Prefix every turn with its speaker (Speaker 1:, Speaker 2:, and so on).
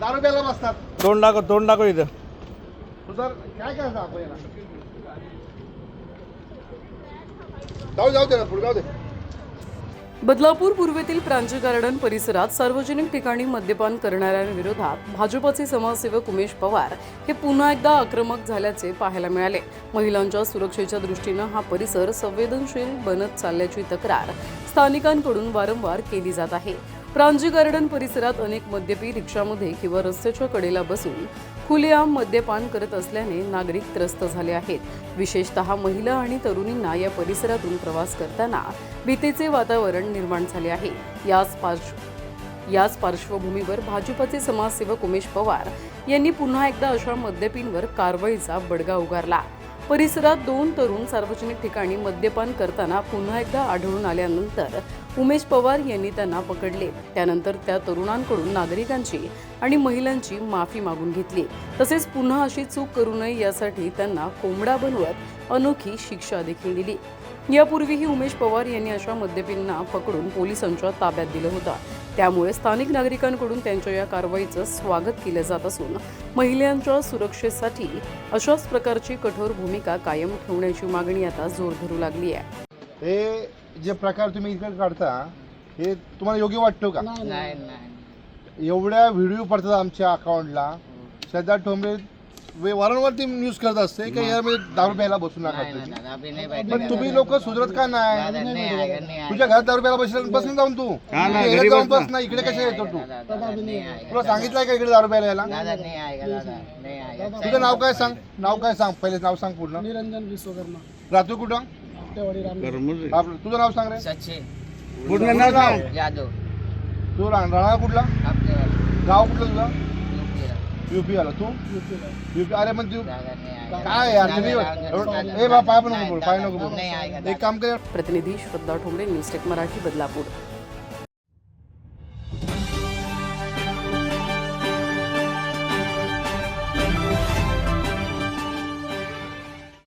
Speaker 1: दारू प्यायला बसतात.
Speaker 2: तोंड दाखव इथं.
Speaker 1: तुझं काय करायचं आपण याला? जाऊ दे ना, पुढे जाऊ दे.
Speaker 3: बदलापूर पूर्वेतील प्रांजळ गार्डन परिसरात सार्वजनिक ठिकाणी मद्यपान करणाऱ्यांविरोधात भाजपचे समाजसेवक उमेश पवार हे पुन्हा एकदा आक्रमक झाल्याचे पाहायला मिळाले. महिलांच्या सुरक्षेच्या दृष्टीनं हा परिसर संवेदनशील बनत चालल्याची तक्रार स्थानिकांकडून वारंवार केली जात आहे. प्रांजळ गार्डन परिसरात अनेक मद्यपी रिक्षामध्ये किंवा रस्त्याच्या कडेला बसून खुलेआम मद्यपान करत असल्याने नागरिक त्रस्त झाले आहेत. विशेषतः महिला आणि तरुणींना या परिसरातून प्रवास करताना भीतीचे वातावरण निर्माण झाले आहे. याच पार्श्वभूमीवर भाजपचे समाजसेवक उमेश पवार यांनी पुन्हा एकदा अशा मद्यपींवर कारवाईचा बडगा उगारला. परिसरात 2 तरुण सार्वजनिक ठिकाणी मद्यपान करताना पुन्हा एकदा आढळून आल्यानंतर उमेश पवार यांनी त्यांना पकडले. त्यानंतर त्या तरुणांकडून नागरिकांची आणि महिलांची माफी मागून घेतली. तसेच पुन्हा अशी चूक करू नये यासाठी त्यांना कोंबडा बनवत अनोखी शिक्षा देखील दिली. यापूर्वीही उमेश पवार यांनी अशा मद्यपींना पकडून पोलिसांच्या ताब्यात दिलं होतं. त्यामुळे स्थानिक नागरिकांकडून त्यांच्या या कारवाईचं स्वागत केलं जात असून महिलांच्या सुरक्षेसाठी अशाच प्रकारची कठोर भूमिका कायम ठेवण्याची मागणी आता जोर धरू लागली आहे.
Speaker 1: हे जे प्रकार तुम्ही इकडे काढता हे तुम्हाला योग्य वाटतो का?
Speaker 4: नाही.
Speaker 1: एवढ्या व्हिडिओ पडतात आमच्या अकाउंटला. श्रद्धा ठोंबरे वारंवार ती न्यूज करत असते की यामध्ये दारू प्यायला बसू नका. पण तुम्ही लोक सुधरत का नाही? तुझ्या घरात दारू प्यायला बस जाऊन तू जाऊन बस ना. इकडे कशा येतो तू? तुला सांगितलंय का इकडे दारू प्यायला यायला? तुझं नाव काय सांग? नाव काय सांग? पहिले नाव सांग पूर्ण.
Speaker 5: निरंजन विश्वकर्मा.
Speaker 1: राहतो कुठं? तुझं नाव सांग रे.
Speaker 4: सचिन
Speaker 1: पूर्ण नाव सांग.
Speaker 4: यादव.
Speaker 1: तू राहणार कुठला? गाव कुठलं तुझं? यूपी आला. तू यूपी? अरे मग तू काय यार तुम्ही ए बा पाय पण नको बोल, पाय नको बोल. एक काम कर.
Speaker 3: प्रतिनिधी श्रद्धा ठोंबरे, न्यूज टेक मराठी, बदलापूर.